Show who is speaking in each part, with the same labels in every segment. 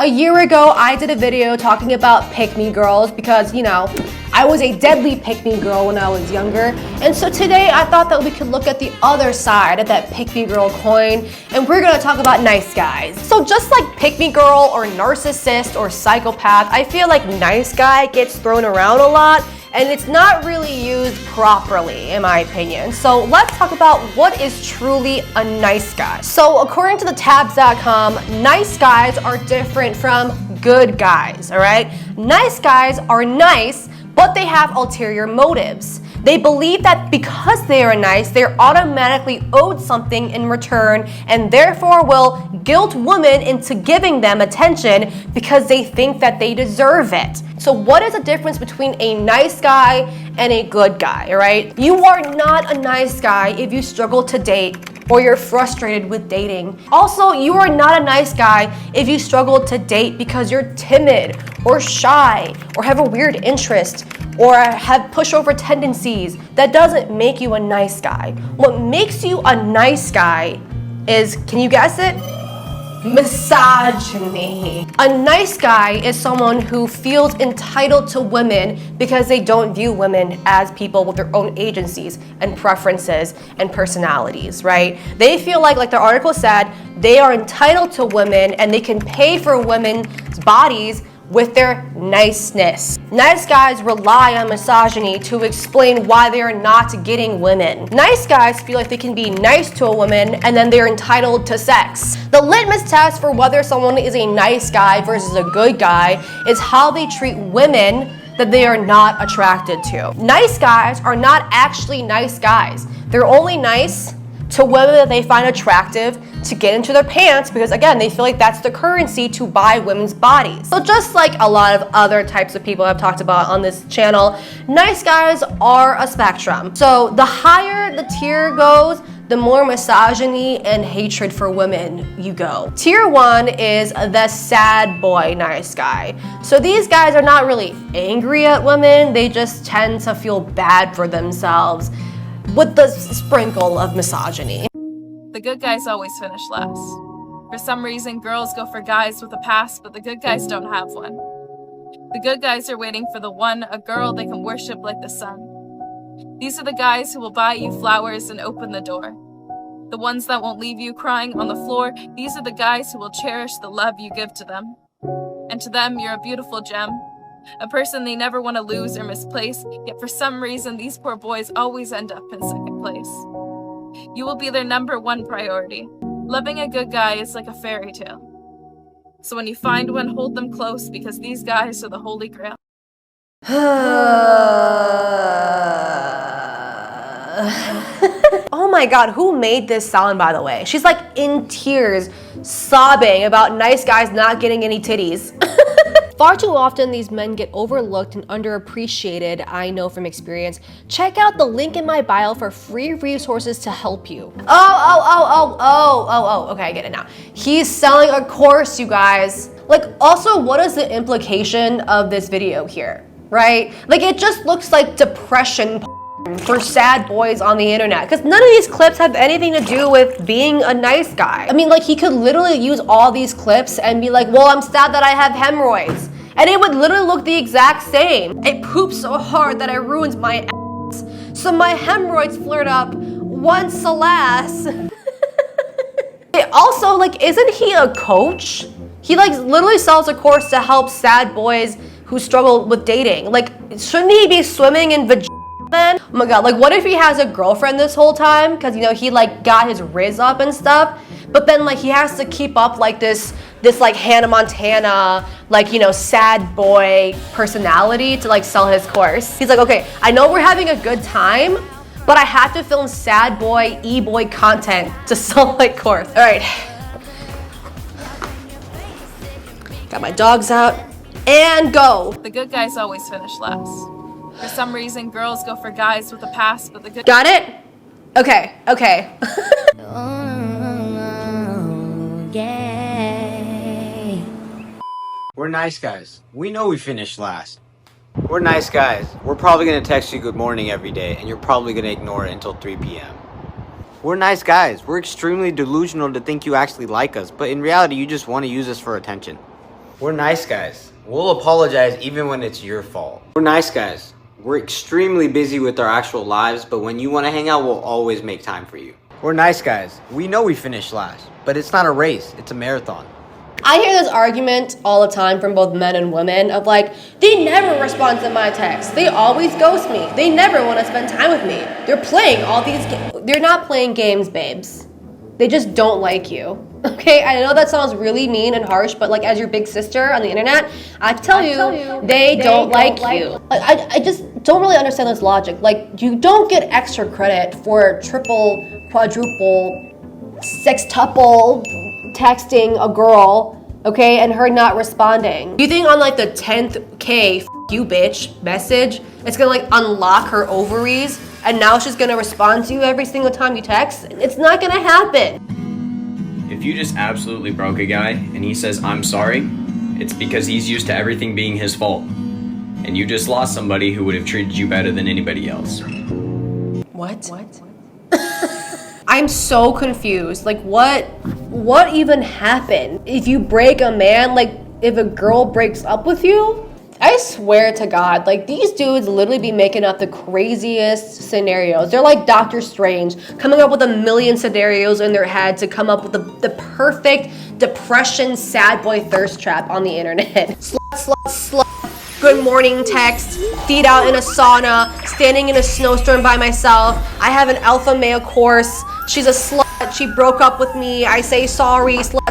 Speaker 1: A year ago, I did a video talking about pick-me girls because, you know, I was a deadly pick-me girl when I was younger. And so today I thought that we could look at the other side of that pick-me girl coin, and we're gonna talk about nice guys. So just like pick-me girl or narcissist or psychopath, I feel like nice guy gets thrown around a lot, and it's not really used properly, in my opinion. So let's talk about what is truly a nice guy. So according to the tabs.com, nice guys are different from good guys, all right? Nice guys are nice, but they have ulterior motives. They believe that because they are nice, they're automatically owed something in return, and therefore will guilt women into giving them attention because they think that they deserve it. So what is the difference between a nice guy and a good guy, all right? You are not a nice guy if you struggle to date or you're frustrated with dating. Also, you are not a nice guy if you struggle to date because you're timid or shy or have a weird interest or have pushover tendencies. That doesn't make you a nice guy. What makes you a nice guy is, can you guess it? Misogyny. A nice guy is someone who feels entitled to women because they don't view women as people with their own agencies and preferences and personalities, right? They feel like the article said, they are entitled to women and they can pay for women's bodies with their niceness. Nice guys rely on misogyny to explain why they are not getting women. Nice guys feel like they can be nice to a woman and then they're entitled to sex. The litmus test for whether someone is a nice guy versus a good guy is how they treat women that they are not attracted to. Nice guys are not actually nice guys. They're only nice to women that they find attractive to get into their pants because, again, they feel like that's the currency to buy women's bodies. So just like a lot of other types of people I've talked about on this channel, nice guys are a spectrum. So the higher the tier goes, the more misogyny and hatred for women you go. Tier 1 is the sad boy nice guy. So these guys are not really angry at women, they just tend to feel bad for themselves with the sprinkle of misogyny.
Speaker 2: The good guys always finish last. For some reason, girls go for guys with a past, but the good guys don't have one. The good guys are waiting for the one, a girl they can worship like the sun. These are the guys who will buy you flowers and open the door. The ones that won't leave you crying on the floor, these are the guys who will cherish the love you give to them. And to them, you're a beautiful gem. A person they never want to lose or misplace, yet for some reason these poor boys always end up in second place. You will be their number one priority. Loving a good guy is like a fairy tale. So when you find one, hold them close because these guys are the holy grail.
Speaker 1: Oh my god, who made this sound, by the way? She's like in tears, sobbing about nice guys not getting any titties. Far too often, these men get overlooked and underappreciated, I know from experience. Check out the link in my bio for free resources to help you. Okay, I get it now. He's selling a course, you guys. Like, also, what is the implication of this video here, right? Like, it just looks like depression for sad boys on the internet, because none of these clips have anything to do with being a nice guy. I mean, like, he could literally use all these clips and be like, well, I'm sad that I have hemorrhoids. And it would literally look the exact same. I pooped so hard that I ruined my ass. So my hemorrhoids flared up once, alas. Also, like, isn't he a coach? He like literally sells a course to help sad boys who struggle with dating. Like, shouldn't he be swimming in vagina then? Oh my god, like what if he has a girlfriend this whole time? Cause you know, he like got his riz up and stuff. But then like he has to keep up like this like Hannah Montana, like, you know, sad boy personality to like sell his course. He's like, okay, I know we're having a good time, but I have to film sad boy, e-boy content to sell my course. All right. Got my dogs out and go.
Speaker 2: The good guys always finish last. For some reason, girls go for guys with a past, but the good—
Speaker 1: Got it? Okay.
Speaker 3: We're nice guys. We know we finished last. We're nice guys. We're probably gonna text you good morning every day, and you're probably gonna ignore it until 3 p.m. We're nice guys. We're extremely delusional to think you actually like us, but in reality, you just want to use us for attention. We're nice guys. We'll apologize even when it's your fault. We're nice guys. We're extremely busy with our actual lives, but when you want to hang out, we'll always make time for you. We're nice guys. We know we finished last, but it's not a race, it's a marathon.
Speaker 1: I hear this argument all the time from both men and women of like, they never respond to my texts. They always ghost me. They never want to spend time with me. They're playing all these games. They're not playing games, babes. They just don't like you. Okay, I know that sounds really mean and harsh, but like as your big sister on the internet, I tell you, they don't like you. Like, I just don't really understand this logic. Like, you don't get extra credit for triple, quadruple, sextuple texting a girl, okay, and her not responding. Do you think on like the 10th K, you bitch message, it's gonna like unlock her ovaries and now she's gonna respond to you every single time you text? It's not gonna happen.
Speaker 4: If you just absolutely broke a guy and he says, I'm sorry, it's because he's used to everything being his fault. And you just lost somebody who would have treated you better than anybody else.
Speaker 1: What? I'm so confused. Like, what even happened? If you break a man, like, if a girl breaks up with you? I swear to God, like, these dudes literally be making up the craziest scenarios. They're like Doctor Strange, coming up with a million scenarios in their head to come up with the perfect depression sad boy thirst trap on the internet. Slut. Good morning text, feet out in a sauna, standing in a snowstorm by myself. I have an alpha male course. She's a slut. She broke up with me. I say sorry. Slut.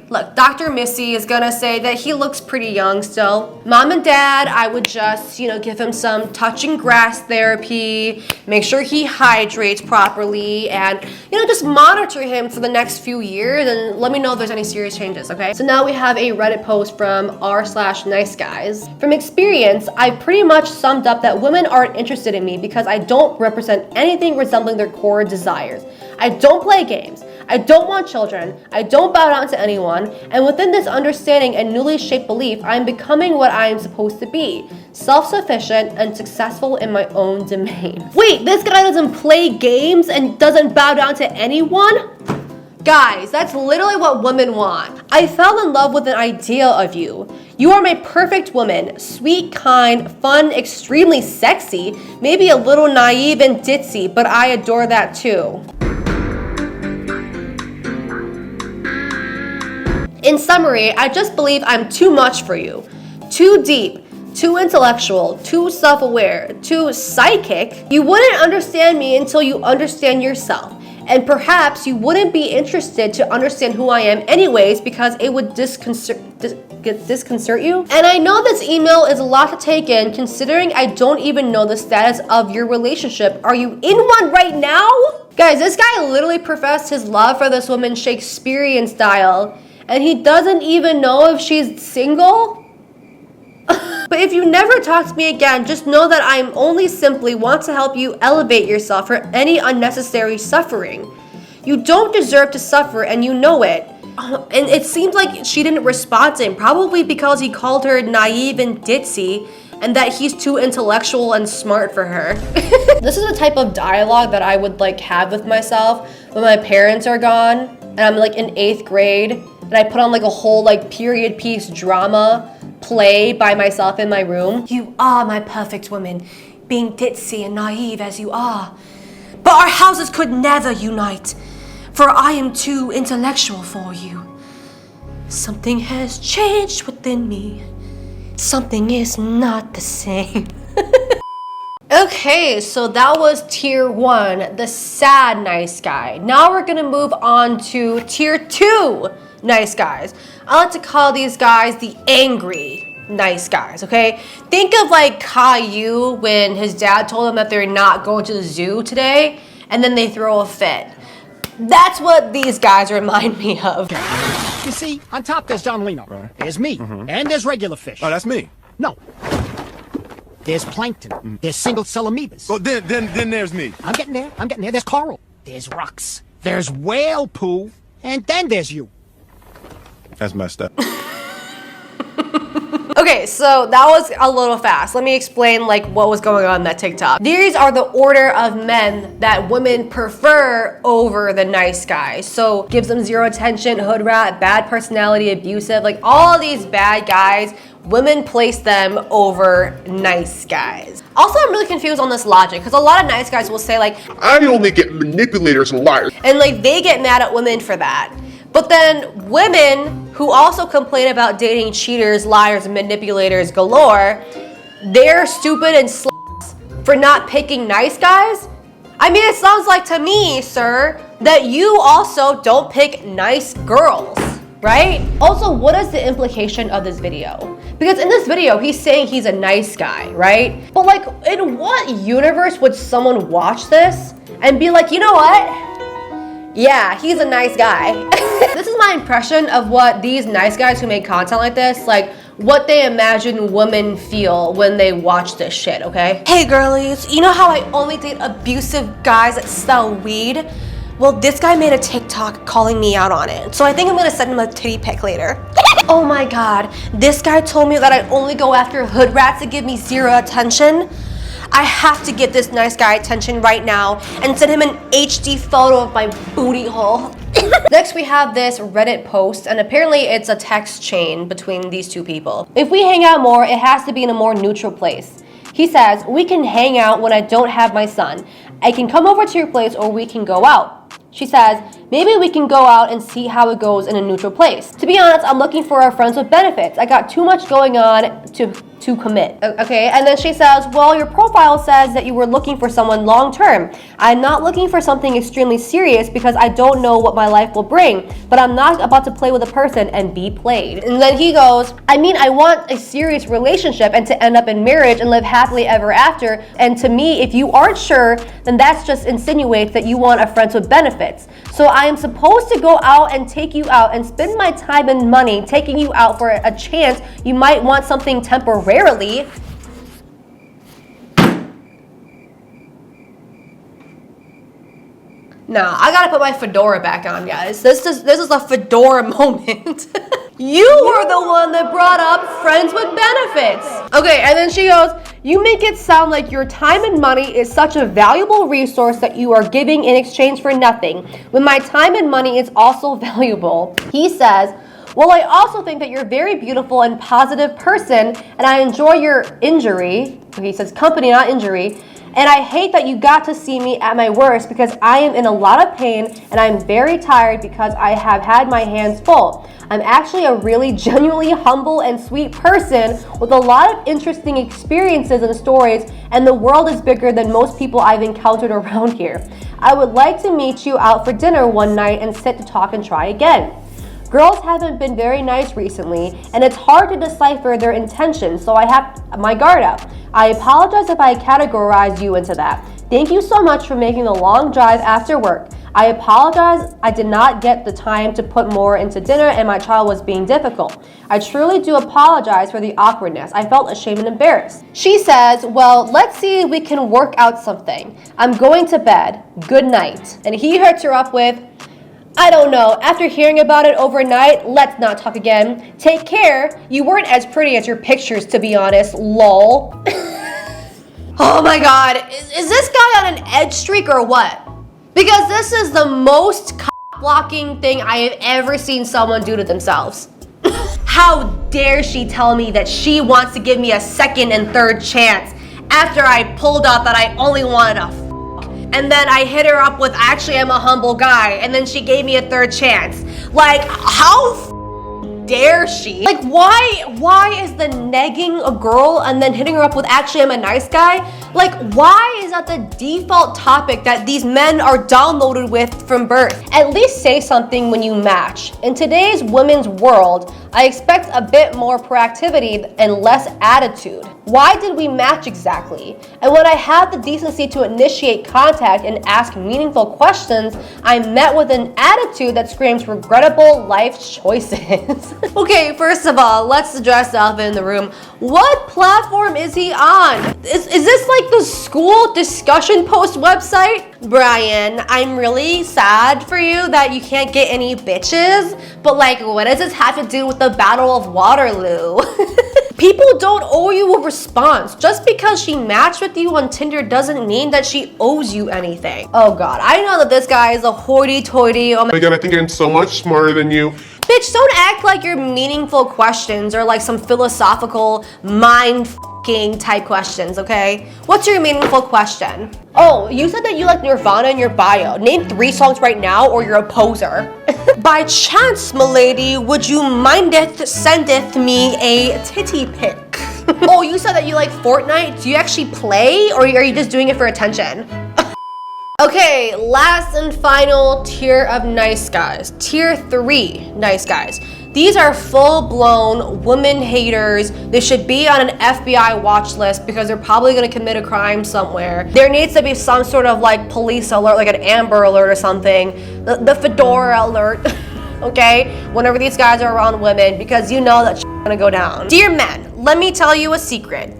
Speaker 1: Look, Dr. Missy is gonna say that he looks pretty young still. Mom and Dad, I would just, give him some touching grass therapy, make sure he hydrates properly, and, just monitor him for the next few years and let me know if there's any serious changes, okay? So now we have a Reddit post from r/nice guys. From experience, I pretty much summed up that women aren't interested in me because I don't represent anything resembling their core desires. I don't play games. I don't want children. I don't bow down to anyone. And within this understanding and newly shaped belief, I'm becoming what I am supposed to be. Self-sufficient and successful in my own domain. Wait, this guy doesn't play games and doesn't bow down to anyone? Guys, that's literally what women want. I fell in love with an idea of you. You are my perfect woman. Sweet, kind, fun, extremely sexy, maybe a little naive and ditzy, but I adore that too. In summary, I just believe I'm too much for you. Too deep, too intellectual, too self-aware, too psychic. You wouldn't understand me until you understand yourself. And perhaps you wouldn't be interested to understand who I am anyways because it would disconcert you. And I know this email is a lot to take in considering I don't even know the status of your relationship. Are you in one right now? Guys, this guy literally professed his love for this woman Shakespearean style. And he doesn't even know if she's single? But if you never talk to me again, just know that I only simply want to help you elevate yourself from any unnecessary suffering. You don't deserve to suffer and you know it. And it seems like she didn't respond to him, probably because he called her naive and ditzy and that he's too intellectual and smart for her. This is the type of dialogue that I would have with myself when my parents are gone and I'm in 8th grade. And I put on a whole period piece drama play by myself in my room. You are my perfect woman, being ditzy and naive as you are. But our houses could never unite, for I am too intellectual for you. Something has changed within me. Something is not the same. Okay, so that was tier 1, the sad nice guy. Now we're gonna move on to tier 2. Nice guys. I like to call these guys the angry nice guys, okay? Think of Caillou when his dad told him that they're not going to the zoo today, and then they throw a fit. That's what these guys remind me of.
Speaker 5: You see, on top there's Don Lino. Right. There's me. And there's regular fish.
Speaker 6: Oh, that's me.
Speaker 5: No. There's plankton. There's single-cell amoebas.
Speaker 6: Oh, then there's me.
Speaker 5: I'm getting there. There's coral. There's rocks. There's whale poo. And then there's you.
Speaker 6: That's messed up.
Speaker 1: Okay, Okay, so that was a little fast. Let me explain like what was going on in that TikTok. These are the order of men that women prefer over the nice guys. So gives them zero attention, hood rat, bad personality, abusive, like all these bad guys, women place them over nice guys. Also, I'm really confused on this logic because a lot of nice guys will say like,
Speaker 6: I only get manipulators and liars.
Speaker 1: and like they get mad at women for that. But then women who also complain about dating cheaters, liars, and manipulators galore, they're stupid and for not picking nice guys? I mean, it sounds like to me, sir, that you also don't pick nice girls, right? Also, what is the implication of this video? Because in this video, he's saying he's a nice guy, right? But like, in what universe would someone watch this and be like, you know what? Yeah, he's a nice guy. This is my impression of what these nice guys who make content like this, like what they imagine women feel when they watch this shit, okay? Hey girlies, you know how I only date abusive guys that sell weed? Well, this guy made a TikTok calling me out on it, so I think I'm gonna send him a titty pic later. Oh my god, this guy told me that I only go after hood rats that give me zero attention. I have to give this nice guy attention right now and send him an HD photo of my booty hole. Next, we have this Reddit post, and apparently it's a text chain between these two people. If we hang out more, it has to be in a more neutral place. He says, we can hang out when I don't have my son. I can come over to your place or we can go out. She says, maybe we can go out and see how it goes in a neutral place. To be honest, I'm looking for a friends with benefits. I got too much going on to commit. Okay, and then she says, well, your profile says that you were looking for someone long term. I'm not looking for something extremely serious because I don't know what my life will bring, but I'm not about to play with a person and be played. And then he goes, I mean, I want a serious relationship and to end up in marriage and live happily ever after. And to me, if you aren't sure, then that's just insinuates that you want a friends with benefits. So I am supposed to go out and take you out and spend my time and money taking you out for a chance you might want something temporarily. Nah, I gotta put my fedora back on, guys. This is a fedora moment. You were the one that brought up friends with benefits. Okay, and then she goes, you make it sound like your time and money is such a valuable resource that you are giving in exchange for nothing, when my time and money is also valuable. He says, well, I also think that you're a very beautiful and positive person, and I enjoy your injury. He says company, not injury. And I hate that you got to see me at my worst because I am in a lot of pain and I'm very tired because I have had my hands full. I'm actually a really genuinely humble and sweet person with a lot of interesting experiences and stories, and the world is bigger than most people I've encountered around here. I would like to meet you out for dinner one night and sit to talk and try again. Girls haven't been very nice recently, and it's hard to decipher their intentions, so I have my guard up. I apologize if I categorized you into that. Thank you so much for making the long drive after work. I apologize I did not get the time to put more into dinner and my child was being difficult. I truly do apologize for the awkwardness. I felt ashamed and embarrassed. She says, well, let's see if we can work out something. I'm going to bed. Good night. And he hurts her up with, I don't know. After hearing about it overnight, let's not talk again. Take care. You weren't as pretty as your pictures, to be honest. Lol. Oh my god. Is this guy on an edge streak or what? Because this is the most blocking thing I have ever seen someone do to themselves. How dare she tell me that she wants to give me a second and third chance after I pulled out that I only wanted a and then I hit her up with, actually I'm a humble guy, and then she gave me a third chance. Like, how dare she? Like, why is the negging a girl and then hitting her up with, actually I'm a nice guy? Like, why is that the default topic that these men are downloaded with from birth? At least say something when you match. In today's women's world, I expect a bit more proactivity and less attitude. Why did we match exactly? And when I had the decency to initiate contact and ask meaningful questions, I met with an attitude that screams regrettable life choices. Okay, first of all, let's address the elephant in the room. What platform is he on? Is this like the school discussion post website? Brian, I'm really sad for you that you can't get any bitches, but like, what does this have to do with the Battle of Waterloo? People don't owe you a response. Just because she matched with you on Tinder doesn't mean that she owes you anything. Oh God, I know that this guy is a hoity-toity. Oh my
Speaker 6: Again, I think I'm so much smarter than you.
Speaker 1: Bitch, don't act like your meaningful questions are like some philosophical mind-f***ing type questions, okay? What's your meaningful question? Oh, you said that you like Nirvana in your bio. Name 3 songs right now or you're a poser. By chance, m'lady, would you mindeth sendeth me a titty pic? Oh, you said that you like Fortnite. Do you actually play or are you just doing it for attention? Okay, last and final tier of nice guys. Tier 3 nice guys. These are full-blown women haters. They should be on an FBI watch list because they're probably gonna commit a crime somewhere. There needs to be some sort of like police alert, like an Amber Alert or something. The Fedora alert, okay? Whenever these guys are around women, because you know that shit's gonna go down. Dear men, let me tell you a secret, ...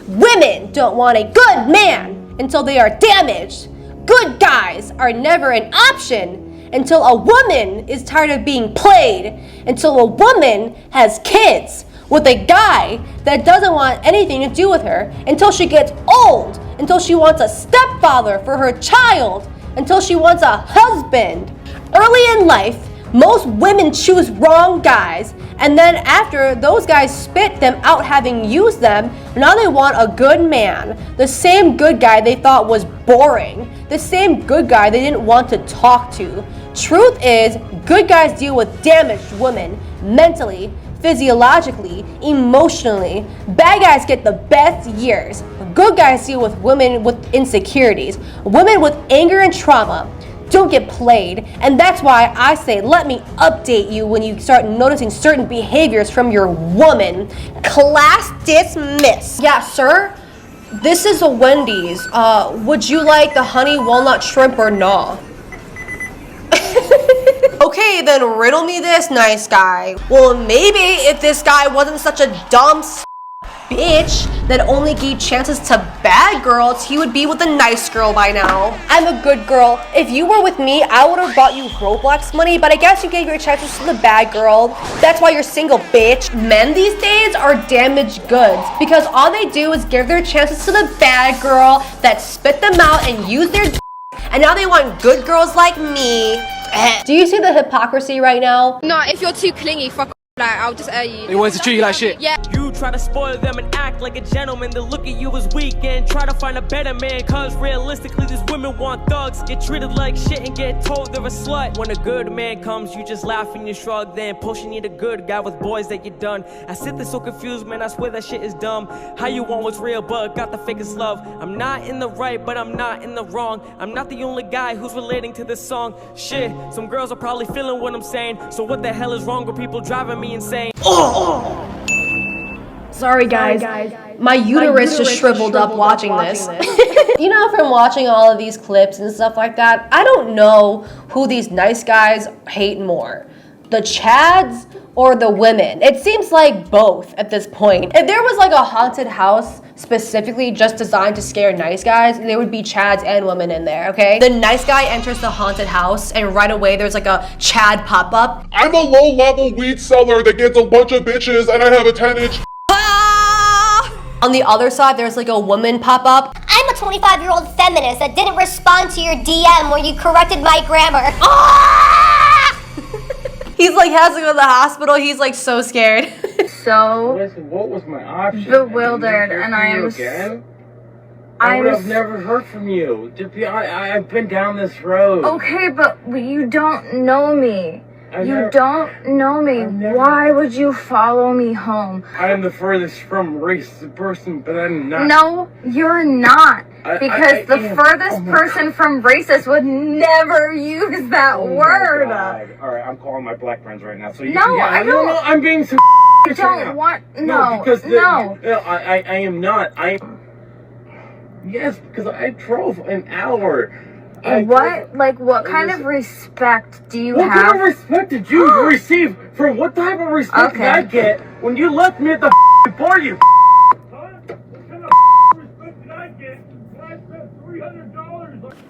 Speaker 1: Women don't want a good man until they are damaged. Good guys are never an option until a woman is tired of being played, until a woman has kids with a guy that doesn't want anything to do with her, until she gets old, until she wants a stepfather for her child, until she wants a husband. Early in life, most women choose wrong guys, and then after those guys spit them out having used them, now they want a good man. The same good guy they thought was boring. The same good guy they didn't want to talk to. Truth is, good guys deal with damaged women, mentally, physiologically, emotionally. Bad guys get the best years. Good guys deal with women with insecurities, women with anger and trauma. Don't get played, and that's why I say let me update you when you start noticing certain behaviors from your woman. Class dismissed. Yeah, sir, this is a Wendy's. Would you like the honey walnut shrimp or no? Okay, then riddle me this, nice guy. Well, maybe if this guy wasn't such a dumb bitch that only gave chances to bad girls, he would be with a nice girl by now. I'm a good girl. If you were with me, I would have bought you Roblox money, but I guess you gave your chances to the bad girl. That's why you're single, bitch. Men these days are damaged goods because all they do is give their chances to the bad girl that spit them out and use their and now they want good girls like me. Do you see the hypocrisy right now?
Speaker 7: No, if you're too clingy, fuck. Like, I'll just air you.
Speaker 8: They wanted to treat you like shit.
Speaker 7: Yeah.
Speaker 8: You try to spoil them and act like a gentleman. They look at you as weak and try to find a better man. Cause realistically, these women want thugs. Get treated like shit and get told they're a slut. When a good man comes, you just laugh and you shrug. Then pushing you the good guy with boys that you done. I sit there so confused, man. I swear that shit is dumb. How you want what's real, but got the fakest love. I'm not in the right, but I'm not in the wrong. I'm not the only guy who's relating to this song. Shit, some girls are probably feeling what I'm saying. So what the hell is wrong with people driving me insane?
Speaker 1: Sorry guys, my uterus just shriveled up watching this. You know, from watching all of these clips and stuff like that, I don't know who these nice guys hate more, the Chads or the women. It seems like both at this point. If there was like a haunted house specifically just designed to scare nice guys, there would be Chads and women in there, okay? The nice guy enters the haunted house and right away there's like a Chad pop-up.
Speaker 6: I'm a low-level weed seller that gets a bunch of bitches and I have a 10-inch.
Speaker 1: On the other side, there's like a woman pop-up.
Speaker 9: I'm a 25-year-old feminist that didn't respond to your DM where you corrected my grammar.
Speaker 1: He's like has to go to the hospital. He's like so scared.
Speaker 10: So what was my option? Bewildered, and I am. I would have never heard from you. I've been down this road.
Speaker 11: Okay, but you don't know me. You don't know me. Why would you follow me home?
Speaker 10: I am the furthest from racist person, but I'm not.
Speaker 11: No, you're not. Because the furthest person from racist would never use that word.
Speaker 10: Alright, I'm calling my black friends right now. So you
Speaker 11: no, I don't.
Speaker 10: No, I'm being so.
Speaker 11: I don't want. No,
Speaker 10: because
Speaker 11: no.
Speaker 10: I am not. Yes, because I drove an hour.
Speaker 11: What kind of respect do you have?
Speaker 10: What kind of respect did you receive? For what type of respect did I get when you left me at the bar, you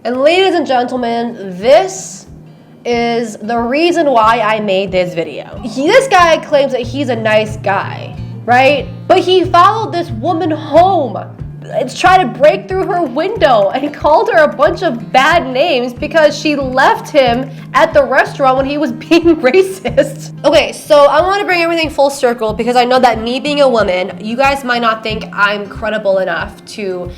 Speaker 1: And ladies and gentlemen, this is the reason why I made this video. This guy claims that he's a nice guy. right? But he followed this woman home and tried to break through her window and called her a bunch of bad names because she left him at the restaurant when he was being racist. Okay, so I want to bring everything full circle because I know that me being a woman, you guys might not think I'm credible enough to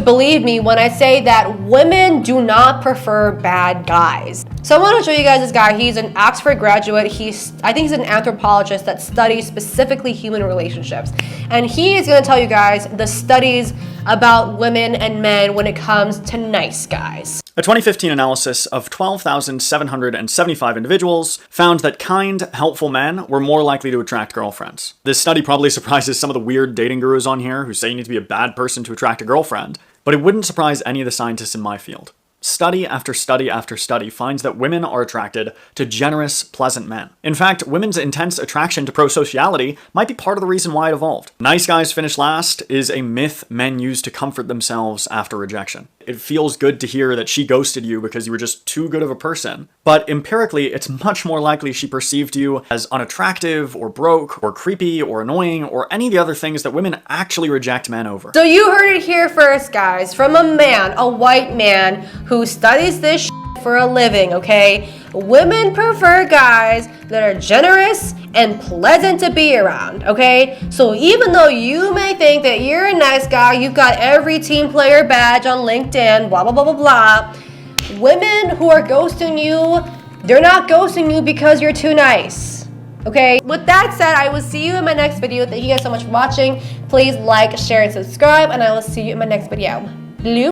Speaker 1: believe me when I say that women do not prefer bad guys. So I want to show you guys this guy. He's an Oxford graduate. I think he's an anthropologist that studies specifically human relationships. And he is going to tell you guys the studies about women and men when it comes to nice guys.
Speaker 12: A 2015 analysis of 12,775 individuals found that kind, helpful men were more likely to attract girlfriends. This study probably surprises some of the weird dating gurus on here who say you need to be a bad person to attract a girlfriend, but it wouldn't surprise any of the scientists in my field. Study after study after study finds that women are attracted to generous, pleasant men. In fact, women's intense attraction to prosociality might be part of the reason why it evolved. Nice guys finish last is a myth men use to comfort themselves after rejection. It feels good to hear that she ghosted you because you were just too good of a person. But empirically, it's much more likely she perceived you as unattractive or broke or creepy or annoying or any of the other things that women actually reject men over.
Speaker 1: So you heard it here first, guys, from a man, a white man who studies this shit for a living, okay? Women prefer guys that are generous and pleasant to be around, okay? So even though you may think that you're a nice guy, you've got every team player badge on LinkedIn, blah, blah, blah, blah, blah, women who are ghosting you, they're not ghosting you because you're too nice, okay? With that said, I will see you in my next video. Thank you guys so much for watching. Please like, share, and subscribe, and I will see you in my next video. Blue.